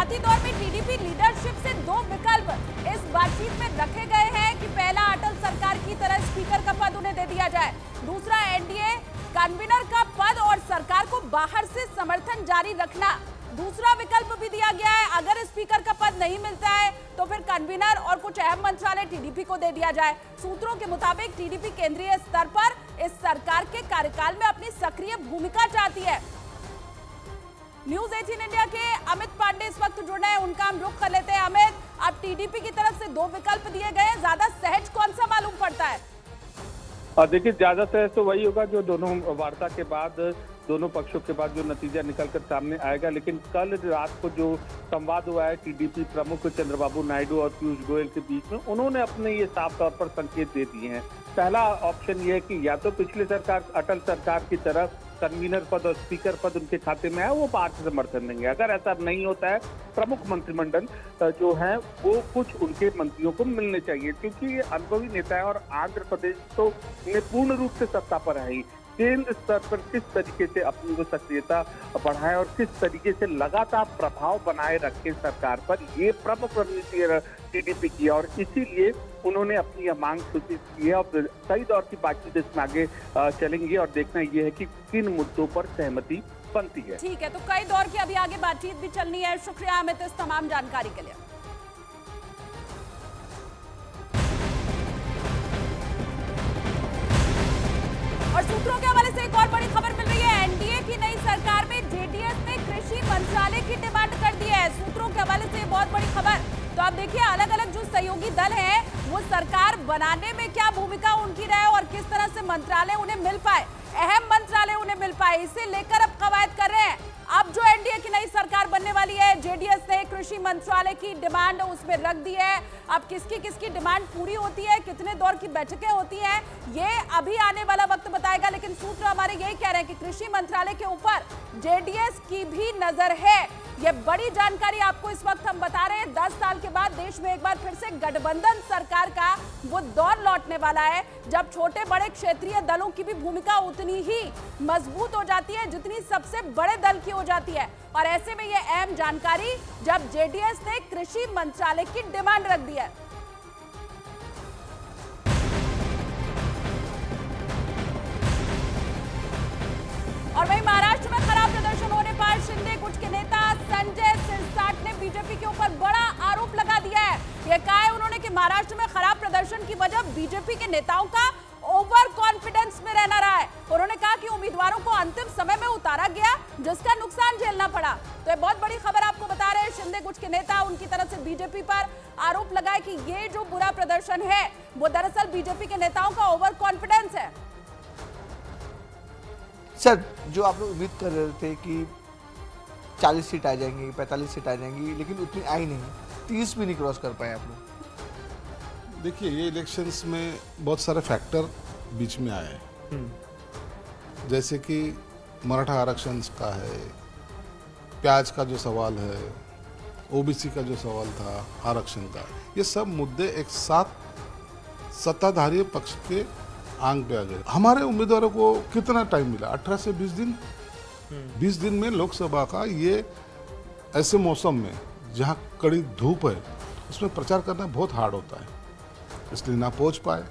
शुरुआती दौर में टीडीपी लीडरशिप से दो विकल्प इस बातचीत में रखे गए हैं कि पहला अटल सरकार की तरह स्पीकर का पद उन्हें दे दिया जाए, दूसरा एनडीए कन्वीनर का पद और सरकार को बाहर से समर्थन जारी रखना। दूसरा विकल्प भी दिया गया है, अगर स्पीकर का पद नहीं मिलता है तो फिर कन्वीनर और कुछ अहम मंत्रालय टीडीपी को दे दिया जाए। सूत्रों के मुताबिक टीडीपी केंद्रीय स्तर पर इस सरकार के कार्यकाल में अपनी सक्रिय भूमिका चाहती है। न्यूज 18 इंडिया के अमित पांडे इस वक्त जुड़ रहे हैं, उनका हम रुख कर लेते हैं। अमित, अब टीडीपी की तरफ से दो विकल्प दिए गए, ज्यादा सहज कौन सा मालूम पड़ता है? देखिए, ज्यादा सहज तो वही होगा जो दोनों वार्ता के बाद, दोनों पक्षों के बाद जो नतीजा निकलकर सामने आएगा। लेकिन कल रात को जो संवाद हुआ है टीडीपी प्रमुख चंद्रबाबू नायडू और पीयूष गोयल के बीच में, उन्होंने अपने ये साफ तौर पर संकेत दे दिए हैं। पहला ऑप्शन ये है कि या तो पिछली सरकार अटल सरकार की तरफ कन्वीनर पद और स्पीकर पद उनके खाते में है, वो बाहर से समर्थन देंगे। अगर ऐसा नहीं होता है, प्रमुख मंत्रिमंडल जो है वो कुछ उनके मंत्रियों को मिलने चाहिए, क्योंकि ये अनुभवी नेता है और आंध्र प्रदेश तो पूर्ण रूप से सत्ता पर है ही। केंद्र स्तर पर किस तरीके से अपनी वो सक्रियता बढ़ाए और किस तरीके से लगातार प्रभाव बनाए रखे सरकार पर, ये प्रमुख रणनीति है टीडीपी की, और इसीलिए उन्होंने अपनी यह मांग सूचित की है। और कई दौर की बातचीत इसमें आगे चलेंगी और देखना यह है कि किन मुद्दों पर सहमति बनती है। ठीक है, तो कई दौर की अभी आगे बातचीत भी चलनी है। शुक्रिया अमित इस तमाम जानकारी के लिए। और सूत्रों के हवाले से एक और बड़ी खबर मिल रही है, एनडीए की नई सरकार में जेडीएस ने कृषि मंत्रालय की डिमांड कर दी है। सूत्रों के हवाले से बहुत बड़ी खबर। तो आप देखिए, अलग अलग जो सहयोगी दल हैं वो सरकार बनाने में क्या भूमिका उनकी रहे और किस तरह से मंत्रालय उन्हें मिल पाए, अहम मंत्रालय उन्हें मिल पाए, इसे लेकर अब कवायद कर रहे हैं। अब जो एनडीए की नई सरकार बनने वाली है, जेडीएस ने कृषि मंत्रालय की डिमांड उसमें रख दी है। अब किसकी किसकी डिमांड पूरी होती है, कितने दौर की बैठकें होती हैं, ये अभी आने वाला वक्त बताएगा। लेकिन सूत्र हमारे यही कह रहे हैं कि कृषि मंत्रालय के ऊपर जेडीएस की भी नजर है। ये बड़ी जानकारी आपको इस वक्त हम बता रहे हैं। 10 साल के बाद देश में एक बार फिर से गठबंधन सरकार का वो दौर लौटने वाला है, जब छोटे बड़े क्षेत्रीय दलों की भी भूमिका उतनी ही मजबूत हो जाती है जितनी सबसे बड़े दल की हो जाती है। और ऐसे में ये अहम जानकारी जब जेडीएस ने कृषि मंत्रालय की डिमांड रख दी है। और वहीं महाराष्ट्र में खराब प्रदर्शन होने पर शिंदे गुट के नेता संजय सिरसाट ने बीजेपी के ऊपर बड़ा आरोप लगा दिया है। यह कहा है उन्होंने कि महाराष्ट्र में खराब प्रदर्शन की वजह बीजेपी के नेताओं का ओवर कॉन्फिडेंस में रहना रहा है। उन्होंने कहा कि उम्मीदवारों को अंतिम समय में उतारा गया, जिसका नुकसान झेलना पड़ा। तो ये बहुत बड़ी खबर आपको बता रहे हैं। शिंदे गुट के नेता उनकी तरफ से बीजेपी पर आरोप लगाए कि ये जो बुरा प्रदर्शन है वो दरअसल बीजेपी के नेताओं का ओवर कॉन्फिडेंस है। सर, जो आप लोग उम्मीद कर रहे थे कि 40 सीट आ जाएंगी, 45 सीट आ जाएंगी, लेकिन उतनी आई नहीं, 30 भी नहीं क्रॉस कर पाए आप लोग। देखिए, ये इलेक्शंस में बहुत सारे फैक्टर बीच में आए हैं, जैसे कि मराठा आरक्षण का है, प्याज का जो सवाल है, ओबीसी का जो सवाल था, आरक्षण का, ये सब मुद्दे एक साथ सत्ताधारी पक्ष के आंग पे आ गए। हमारे उम्मीदवारों को कितना टाइम मिला? 18 से 20 दिन। 20 दिन में लोकसभा का ये ऐसे मौसम में जहाँ कड़ी धूप है, उसमें प्रचार करना बहुत हार्ड होता है, इसलिए ना पहुँच पाए।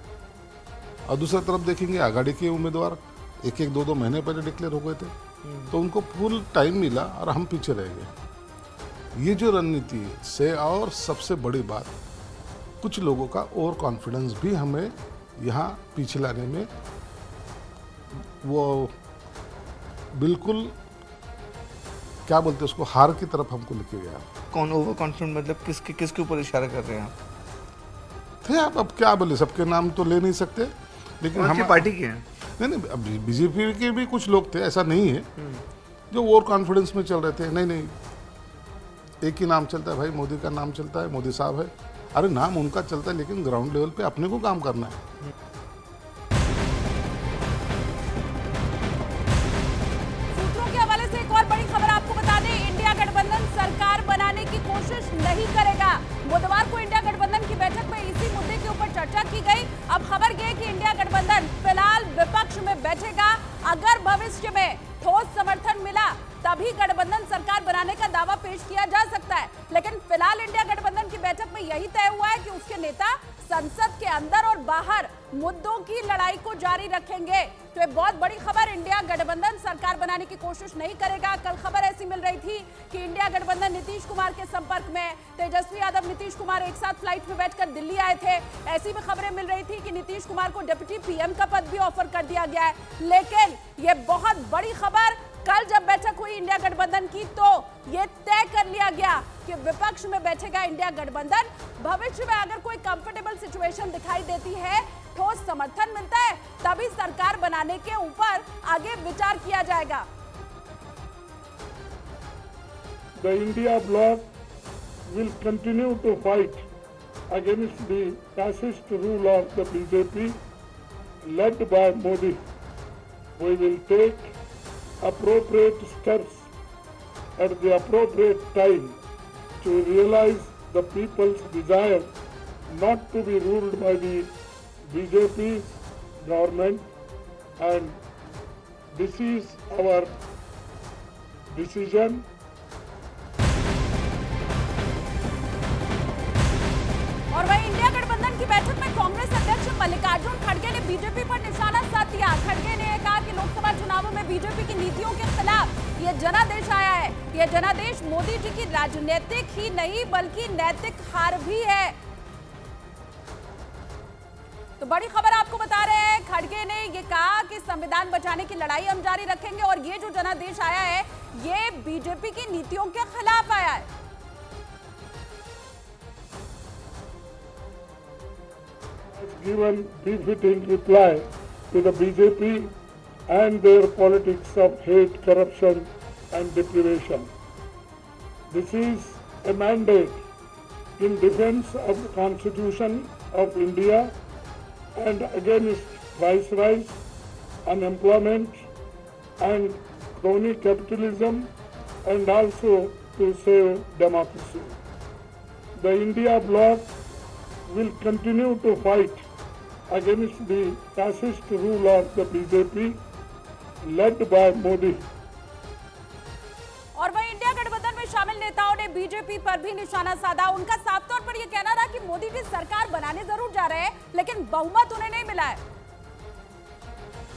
और दूसरी तरफ देखेंगे, आघाड़ी के उम्मीदवार 1-1, 2-2 महीने पहले डिक्लेयर हो गए थे, तो उनको फुल टाइम मिला और हम पीछे रह गए। ये जो रणनीति से, और सबसे बड़ी बात, कुछ लोगों का ओवर कॉन्फिडेंस भी हमें यहाँ पीछे लाने में वो बिल्कुल क्या बोलते हैं उसको, हार की तरफ हमको लेके गया। कौन ओवर कॉन्फिडेंट, मतलब किसके ऊपर इशारा कर रहे हैं आप? थे आप, अब क्या बोले, सबके नाम तो ले नहीं सकते, लेकिन हम पार्टी के हैं। नहीं, बीजेपी के भी कुछ लोग थे, ऐसा नहीं है, जो ओवर कॉन्फिडेंस में चल रहे थे। नहीं, एक ही नाम चलता है भाई, मोदी का नाम चलता है, मोदी साहब है। अरे नाम उनका चलता है, लेकिन ग्राउंड लेवल पे अपने को काम करना है। सूत्रों के हवाले से एक और बड़ी खबर आपको बता दें, इंडिया गठबंधन सरकार बनाने की कोशिश नहीं करेगा। बुधवार को इंडिया गठबंधन की बैठक में इसी मुद्दे के ऊपर चर्चा की गई। अब खबर यह कि इंडिया गठबंधन फिलहाल विपक्ष में बैठेगा। अगर भविष्य में ठोस समर्थन मिला तभी गठबंधन सरकार सरकार बनाने का दावा पेश किया जा सकता है, लेकिन फिलहाल इंडिया गठबंधन की बैठक में यही तय हुआ है कि उसके नेता संसद के अंदर और बाहर मुद्दों की लड़ाई को जारी रखेंगे। तो ये बहुत बड़ी खबर, इंडिया गठबंधन सरकार बनाने की कोशिश नहीं करेगा। कल खबर ऐसी मिल रही थी कि इंडिया गठबंधन नीतीश कुमार के संपर्क में, तेजस्वी यादव नीतीश कुमार एक साथ फ्लाइट में बैठकर दिल्ली आए थे। ऐसी भी खबरें मिल रही थी कि नीतीश कुमार को डिप्टी पीएम का पद भी ऑफर कर दिया गया है। लेकिन ये बहुत बड़ी खबर, कल जब बैठक हुई इंडिया गठबंधन की तो ये तय कर लिया गया कि विपक्ष में बैठेगा इंडिया गठबंधन। भविष्य में अगर कोई कंफर्टेबल सिचुएशन दिखाई देती है, ठोस समर्थन मिलता है, तभी सरकार बनाने के ऊपर आगे विचार किया जाएगा। The India bloc will continue to fight against the fascist rule of the BJP led by Modi. We will take appropriate steps at the appropriate time to realize the people's desire not to be ruled by the BJP government, and this is our decision. और वहीं India गठबंधन की बैठक में कांग्रेस अध्यक्ष मल्लिकार्जुन खड़गे ने BJP पर निशाना साध दिया। खड़गे ने कहा कि लोकसभा चुनावों में बीजेपी की नीतियों के खिलाफ ये जनादेश आया है। ये जनादेश मोदी जी की राजनीतिक ही नहीं बल्कि नैतिक हार भी है। तो बड़ी खबर आपको बता रहे हैं, खड़गे ने ये कहा कि संविधान बचाने की लड़ाई हम जारी रखेंगे और ये जो जनादेश आया है ये बीजेपी की नीतियों के खिलाफ आया है। Given befitting reply to the BJP and their politics of hate, corruption and deprivation. This is a mandate in defense of the Constitution of India and against viceroys, unemployment and crony capitalism, and also to save democracy. The India bloc will continue to fight against the fascist rule of the BJP led by Modi. और वहीं India गठबंधन में शामिल नेताओं ने BJP पर भी निशाना साधा। उनका साफ तौर पर यह कहना था कि मोदी जी सरकार बनाने जरूर जा रहे हैं, लेकिन बहुमत उन्हें नहीं मिला है।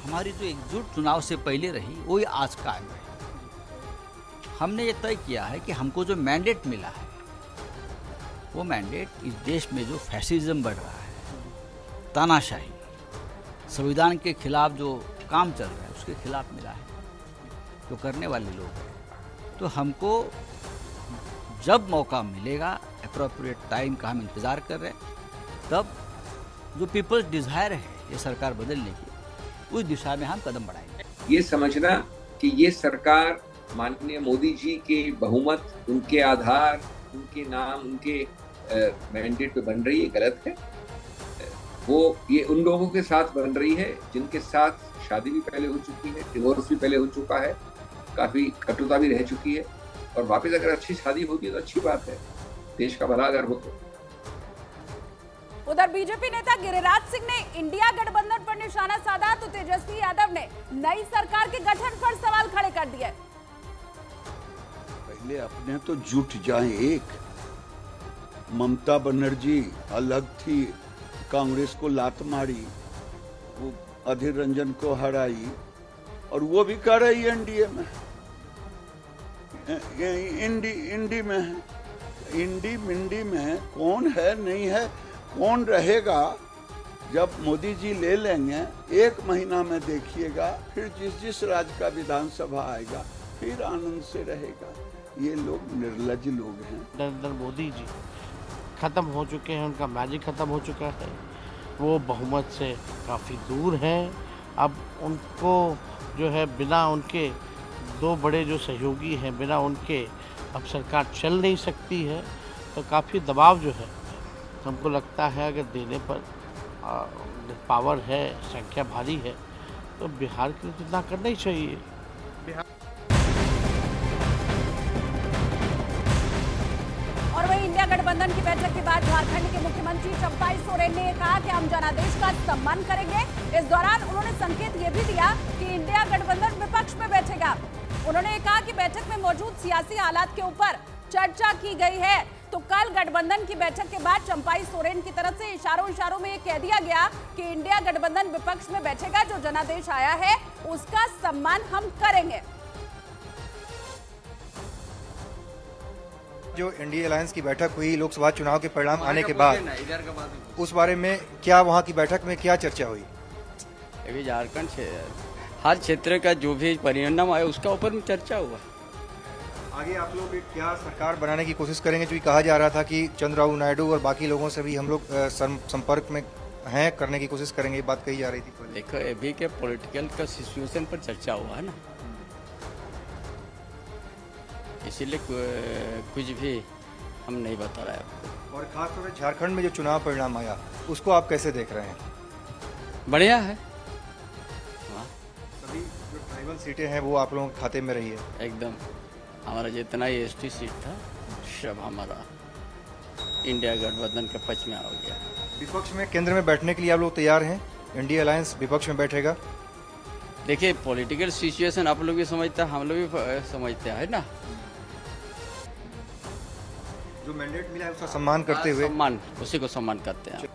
हमारी जो एकजुट चुनाव से पहले रही वही आज कायम है। हमने ये तय किया है कि हमको जो मैंडेट मिला है वो मैंडेट इस देश में जो फैसिज्म बढ़ रहा है, तानाशाही, संविधान के खिलाफ जो काम चल रहा है उसके खिलाफ मिला है, जो करने वाले लोग हैं। तो हमको जब मौका मिलेगा, अप्रोप्रिएट टाइम का हम इंतज़ार कर रहे हैं, तब जो पीपल्स डिज़ायर है ये सरकार बदलने की, उस दिशा में हम कदम बढ़ाएंगे। ये समझना कि ये सरकार माननीय मोदी जी के बहुमत, उनके आधार, उनके नाम, उनके मैंडेट पे बन रही है, गलत है। वो ये उन लोगों के साथ बन रही है जिनके साथ शादी भी पहले हो चुकी है, डिवोर्स भी पहले हो चुका है, काफ़ी कटुता भी रह चुकी है, और वापस अगर अच्छी शादी होती है तो अच्छी बात है, देश का भला अगर हो तो। उधर बीजेपी नेता गिरिराज सिंह ने इंडिया गठबंधन पर निशाना साधा तो तेजस्वी यादव ने नई सरकार के गठन पर सवाल खड़े कर दिए। पहले अपने तो जुट जाएं एक। ममता बनर्जी अलग थी, कांग्रेस को लात मारी, वो अधीर रंजन को हराई, और वो भी कर रही है एनडीए में, इंडी में है। इंडी मिंडी में कौन है, नहीं है, कौन रहेगा? जब मोदी जी ले लेंगे 1 महीना में देखिएगा, फिर जिस राज्य का विधानसभा आएगा फिर आनंद से रहेगा। ये लोग निर्लज लोग हैं। नरेंद्र मोदी जी खत्म हो चुके हैं, उनका मैजिक खत्म हो चुका है, वो बहुमत से काफ़ी दूर हैं। अब उनको जो है बिना उनके 2 बड़े जो सहयोगी हैं, बिना उनके अब सरकार चल नहीं सकती है। तो काफ़ी दबाव जो है हमको लगता है अगर देने पर पावर है, संख्या भारी है, तो बिहार के लिए इतना करना ही चाहिए। और वहीं इंडिया गठबंधन की बैठक के बाद झारखंड के मुख्यमंत्री चंपाई सोरेन ने कहा कि हम जनादेश का सम्मान करेंगे। इस दौरान उन्होंने संकेत ये भी दिया कि इंडिया गठबंधन विपक्ष में बैठेगा। उन्होंने कहा कि बैठक में मौजूद सियासी हालात के ऊपर चर्चा की गई है। तो कल गठबंधन की बैठक के बाद चंपाई सोरेन की तरफ से इशारों में ये कह दिया गया कि इंडिया गठबंधन विपक्ष में बैठेगा, जो जनादेश आया है उसका सम्मान हम करेंगे। जो इंडिया अलायंस की बैठक हुई लोकसभा चुनाव के परिणाम आने के बाद, उस बारे में क्या वहां की बैठक में क्या चर्चा हुई? अभी झारखंड हर क्षेत्र का जो भी परिणाम आया उसका ऊपर में चर्चा हुआ। आगे आप लोग क्या सरकार बनाने की कोशिश करेंगे? जो कहा जा रहा था कि चंद्रबाबू नायडू और बाकी लोगों से भी हम लोग संपर्क में हैं, करने की कोशिश करेंगे, ये बात कही जा रही थी। देखो अभी के पॉलिटिकल का सिचुएशन पर चर्चा हुआ है ना, इसीलिए कुछ भी हम नहीं बता रहे आपको। और खासतौर पर झारखंड में जो चुनाव परिणाम आया उसको आप कैसे देख रहे हैं? बढ़िया है, सभी जो ट्राइबल सीटें हैं वो आप लोगों के खाते में रही है। एकदम हमारा जितना ही एसटी सीट था सब हमारा इंडिया गठबंधन के पक्ष में आ गया। विपक्ष में केंद्र में बैठने के लिए आप लोग तैयार हैं? इंडिया अलायंस विपक्ष में बैठेगा? देखिए पॉलिटिकल सिचुएशन आप लोग भी समझते हैं, हम लोग भी समझते हैं ना। जो मैंडेट मिला है उसका सम्मान करते हुए उसी को सम्मान करते हैं।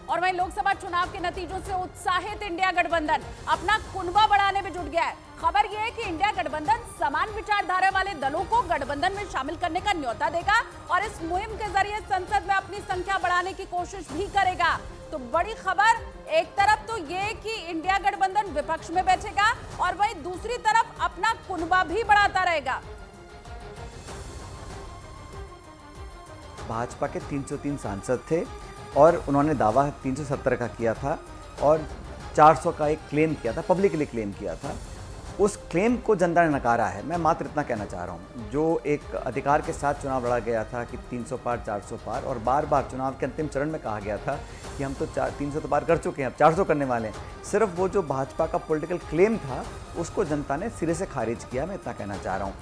और वहीं लोकसभा चुनाव के नतीजों से उत्साहित इंडिया गठबंधन अपना कुनबा बढ़ाने में जुट गया है। खबर यह है कि इंडिया गठबंधन समान विचारधारा वाले दलों को गठबंधन में शामिल करने का न्योता देगा और इस मुहिम के जरिए संसद में अपनी संख्या बढ़ाने की कोशिश भी करेगा। तो बड़ी खबर, एक तरफ तो ये कि इंडिया गठबंधन विपक्ष में बैठेगा और वहीं दूसरी तरफ अपना कुनबा भी बढ़ाता रहेगा। भाजपा के 303 सांसद थे और उन्होंने दावा 370 का किया था और 400 का एक क्लेम किया था, पब्लिकली क्लेम किया था। उस क्लेम को जनता ने नकारा है। मैं मात्र इतना कहना चाह रहा हूँ, जो एक अधिकार के साथ चुनाव लड़ा गया था कि 300 पार 400 पार, और बार बार चुनाव के अंतिम चरण में कहा गया था कि हम तो 300 तो पार कर चुके हैं, अब 400 करने वाले हैं। सिर्फ वो जो भाजपा का पॉलिटिकल क्लेम था उसको जनता ने सिरे से खारिज किया, मैं इतना कहना चाह रहा हूँ।